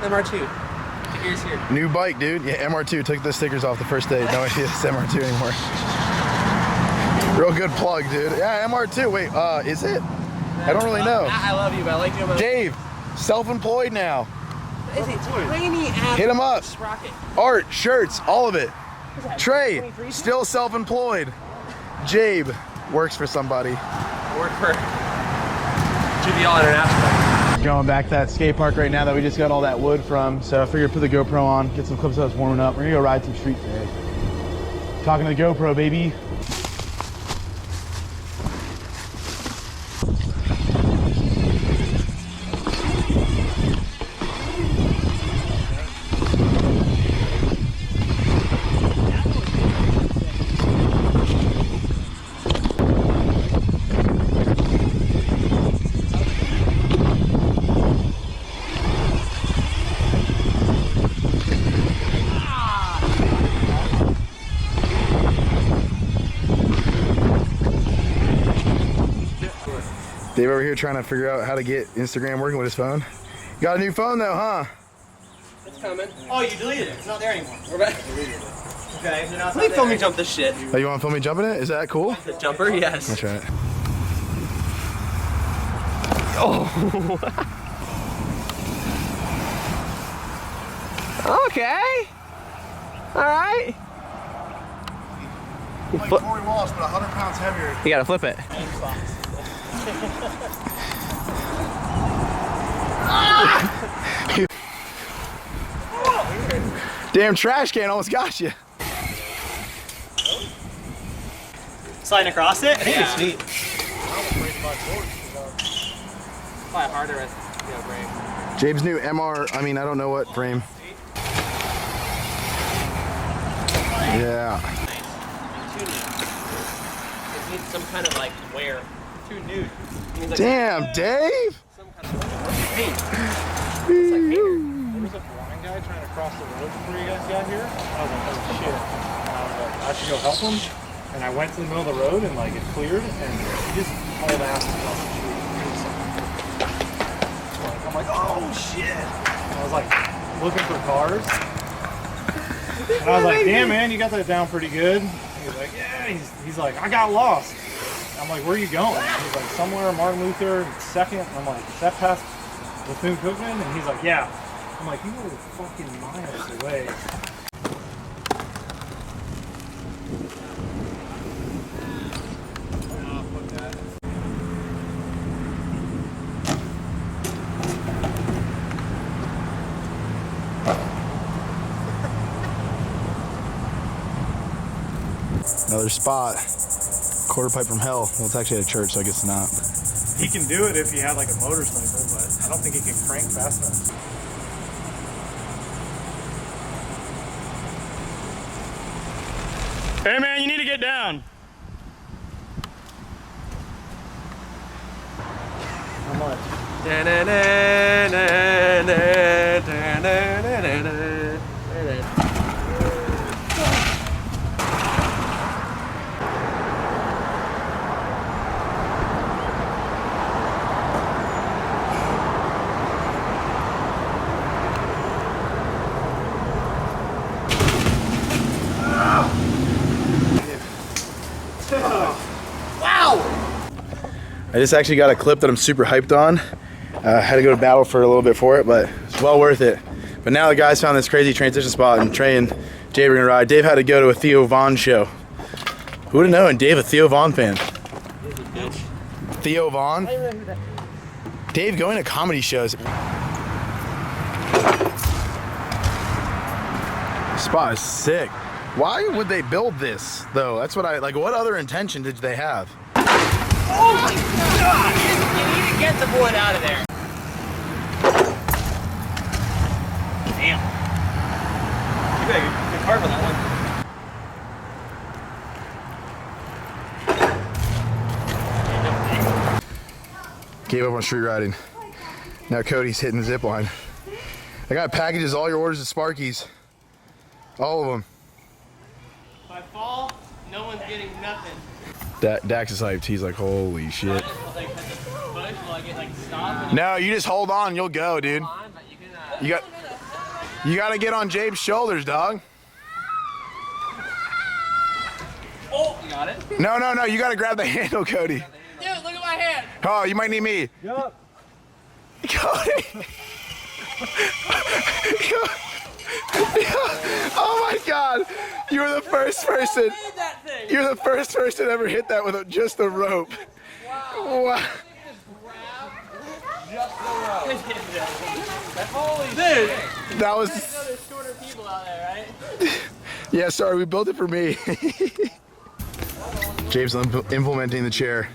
MR2. Stickers here. New bike, dude. Yeah, MR2. Took the stickers off the first day. No idea it's MR2 anymore. Real good plug, dude. Yeah, MR2. Wait, is it? I don't really know. I love you, but I like you. Dave, self-employed now. It's a tiny ass. Hit him up. Sprocket. Art, shirts, all of it. Trey, still self-employed. Jabe, works for somebody. I work for GBL International. Going back to that skate park right now that we just got all that wood from, so I figured put the GoPro on, get some clips of us warming up. We're gonna go ride some street today. Talking to the GoPro, baby. Dave over here trying to figure out how to get Instagram working with his phone. You got a new phone though, huh? It's coming. Oh, you deleted it. It's not there anymore. We're back. Okay, so now it's Let me film me jump this shit. Oh, you want to film me jumping it? Is that cool? The jumper? Yes. That's right. Oh. Okay. All right. Like Corey Walsh, but 100 pounds heavier. You gotta flip it. Damn trash can almost got you. Sliding across it? I think it's sweet. Probably harder with frame. James' new MR, I mean, I don't know what frame. Yeah. Too nude. It needs some kind of like wear. Too nude. Like damn, Dave! Some kind of paint. There was a blind guy trying to cross the road before you guys got here. I was like, oh shit. And I was like, I should go help him. And I went to the middle of the road and like it cleared and he just hauled ass across the street. I'm like, oh shit. And I was like looking for cars. And I was like, damn man, you got that down pretty good. And he was like, yeah. He's like, I got lost. I'm like, where are you going? And he's like, somewhere Martin Luther 2nd. And I'm like, is that past Bethune-Cookman? And he's like, yeah. I'm like, you were fucking miles away. Another spot. Quarter pipe from hell. Well, it's actually at a church, so I guess not. He can do it if he had like a motorcycle, but I don't think he can crank fast enough. Hey man, you need to get down. How much? I just actually got a clip that I'm super hyped on. Had to go to battle for a little bit for it, but it's well worth it. But now the guys found this crazy transition spot and Trey and Jay were gonna ride. Dave had to go to a Theo Von show. Who would have known? Dave, a Theo Von fan. Theo Von? Dave going to comedy shows. This spot is sick. Why would they build this though? That's what what other intention did they have? Oh my god! You need to get the wood out of there. Damn. You got your card for that one. Gave up on street riding. Now Cody's hitting the zip line. I got packages, all your orders at Sparky's. All of them. If I fall, no one's getting nothing. Dax is hyped. He's like, holy shit. Will I get, stop? No, you just hold on. You'll go, dude. You gotta get on Jabe's shoulders, dog. Oh, you got it? No, you gotta grab the handle, Cody. Dude, look at my hand. Oh, you might need me. Yup. Cody. Oh my God! You were the first person. That thing. You're the first person to ever hit that with just a rope. Wow. Holy dude. That was. There's shorter people out there, right? Yeah, sorry, we built it for me. James implementing the chair.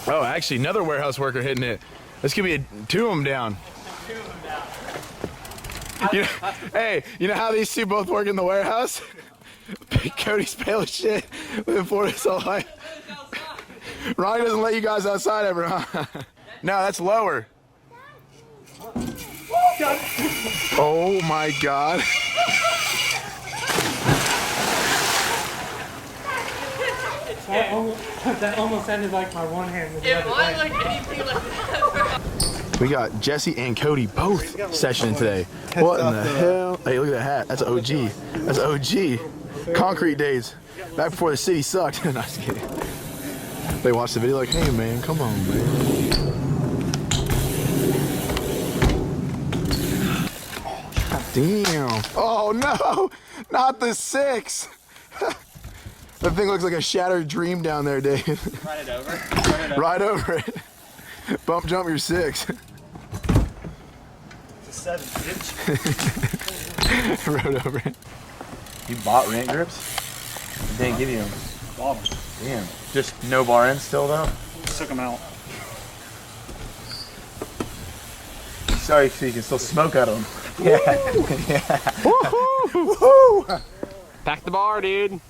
Oh, actually, another warehouse worker hitting it. This could be two of them down. You know, hey, you know how these two both work in the warehouse? Cody's pale as shit. Living in Florida his whole life. Ronnie doesn't let you guys outside ever, huh? No, that's lower. Oh my God. That almost ended like my one hand. If I like anything like that. We got Jesse and Cody both sessioning today. What in the hell? Hey, look at that hat. That's OG. That's OG. Concrete days. Back before the city sucked. No, just kidding. They watched the video like, hey man, come on, man. God damn. Oh no, not the 6. That thing looks like a shattered dream down there, Dave. Run it over. Ride over it. Bump jump your 6. It's a 7-inch. Rode over it. You bought rant grips? They didn't give you them. Bought them. Damn. Just no bar ends still though? Just took them out. Sorry, so you can still smoke out of them. Woohoo! Pack the bar, dude.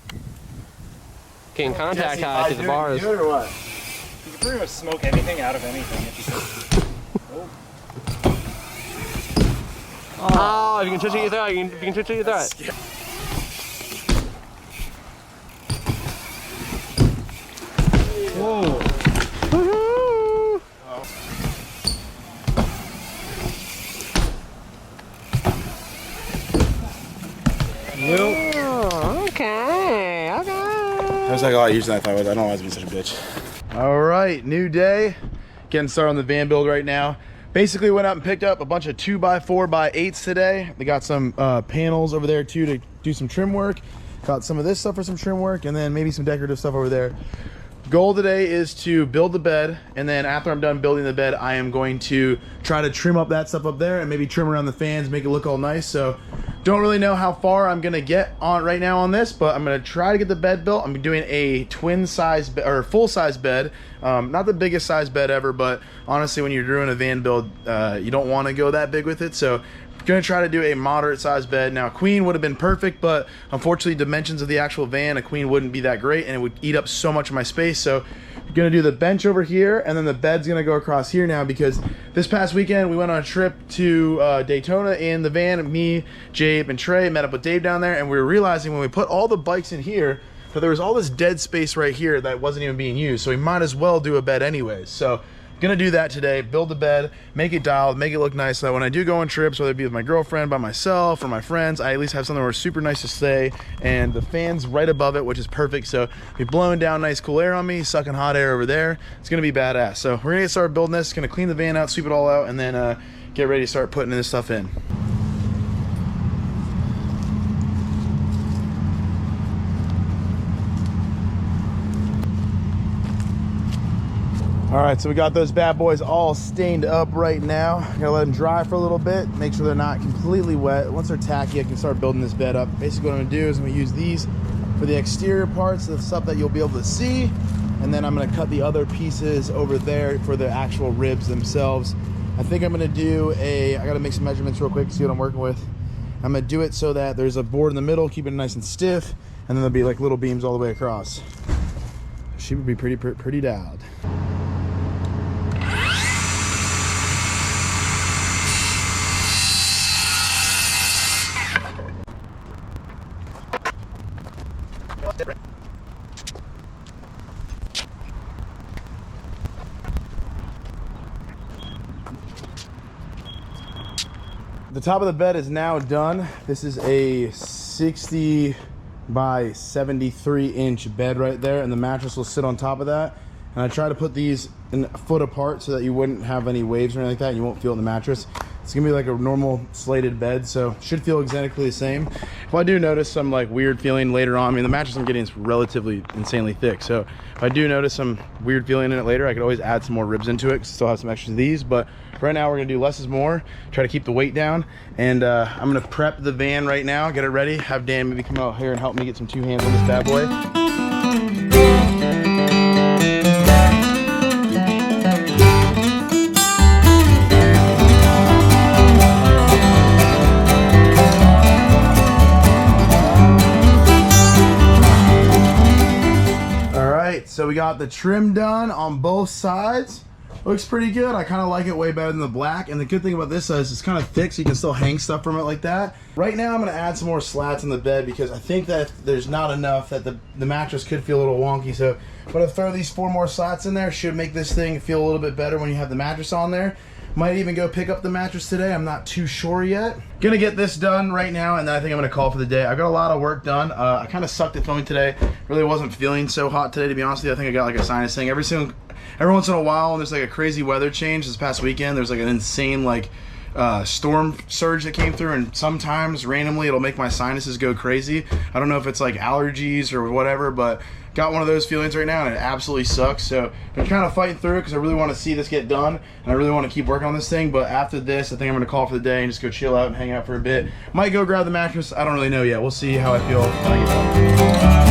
Getting contact high to the bars. Do it or what? You can pretty much smoke anything out of anything if you Oh, if you can touch it, you throw it. If you can touch it, you throw it. Whoa. Woohoo! Nope. Oh, okay. That was like a lot easier than I thought it was. I don't know why I was being such a bitch. All right, new day. Getting started on the van build right now. Basically went out and picked up a bunch of 2x4x8s today. They got some panels over there too to do some trim work. Got some of this stuff for some trim work, and then maybe some decorative stuff over there. Goal today is to build the bed, and then after I'm done building the bed, I am going to try to trim up that stuff up there and maybe trim around the fans, make it look all nice. So don't really know how far I'm gonna get on right now on this, but I'm gonna try to get the bed built. I'm doing a twin size or full size bed, not the biggest size bed ever, but honestly, when you're doing a van build, you don't want to go that big with it. So gonna try to do a moderate sized bed. Now, a queen would have been perfect, but unfortunately dimensions of the actual van, a queen wouldn't be that great and it would eat up so much of my space. So I'm gonna do the bench over here, and then the bed's gonna go across here now, because this past weekend we went on a trip to Daytona in the van. Me, Jabe, and Trey met up with Dave down there, and we were realizing when we put all the bikes in here that there was all this dead space right here that wasn't even being used. So we might as well do a bed anyways. So gonna do that today, build the bed, make it dialed, make it look nice, so that when I do go on trips, whether it be with my girlfriend, by myself, or my friends, I at least have something where it's super nice to stay. And the fan's right above it, which is perfect, so be blowing down nice cool air on me, sucking hot air over there. It's gonna be badass. So we're gonna get started building this, gonna clean the van out, sweep it all out, and then get ready to start putting this stuff in. All right, so we got those bad boys all stained up right now. Gotta let them dry for a little bit, make sure they're not completely wet. Once they're tacky, I can start building this bed up. Basically what I'm gonna do is I'm gonna use these for the exterior parts, the stuff that you'll be able to see, and then I'm gonna cut the other pieces over there for the actual ribs themselves. I think I'm gonna do I gotta make some measurements real quick to see what I'm working with. I'm gonna do it so that there's a board in the middle, keep it nice and stiff, and then there'll be like little beams all the way across. She would be pretty dialed. The top of the bed is now done. This is a 60 by 73 inch bed right there, and the mattress will sit on top of that. And I try to put these a foot apart so that you wouldn't have any waves or anything like that, and you won't feel it in the mattress. It's gonna be like a normal slated bed, so should feel exactly the same. If I do notice some like weird feeling later on, I mean the mattress I'm getting is relatively insanely thick, so if I do notice some weird feeling in it later, I could always add some more ribs into it, 'cause I still have some extras of these. But right now we're gonna do less is more, try to keep the weight down, and I'm gonna prep the van right now, get it ready, have Dan maybe come out here and help me get some two hands on this bad boy. So we got the trim done on both sides. Looks pretty good. I kind of like it way better than the black. And the good thing about this is it's kind of thick, so you can still hang stuff from it like that. Right now I'm going to add some more slats in the bed because I think that there's not enough, that the mattress could feel a little wonky. So I'm going to throw these 4 more slats in there. Should make this thing feel a little bit better when you have the mattress on there. Might even go pick up the mattress today. I'm not too sure yet. Gonna get this done right now, and then I think I'm gonna call for the day. I got a lot of work done. I kind of sucked at filming today. Really wasn't feeling so hot today, to be honest with you. I think I got like a sinus thing. Every once in a while, when there's like a crazy weather change, this past weekend, there's like an insane like storm surge that came through, and sometimes randomly it'll make my sinuses go crazy. I don't know if it's like allergies or whatever, but got one of those feelings right now, and it absolutely sucks. So I'm kind of fighting through it because I really want to see this get done, and I really want to keep working on this thing. But after this, I think I'm going to call for the day and just go chill out and hang out for a bit. Might go grab the mattress. I don't really know yet. We'll see how I feel when I get done.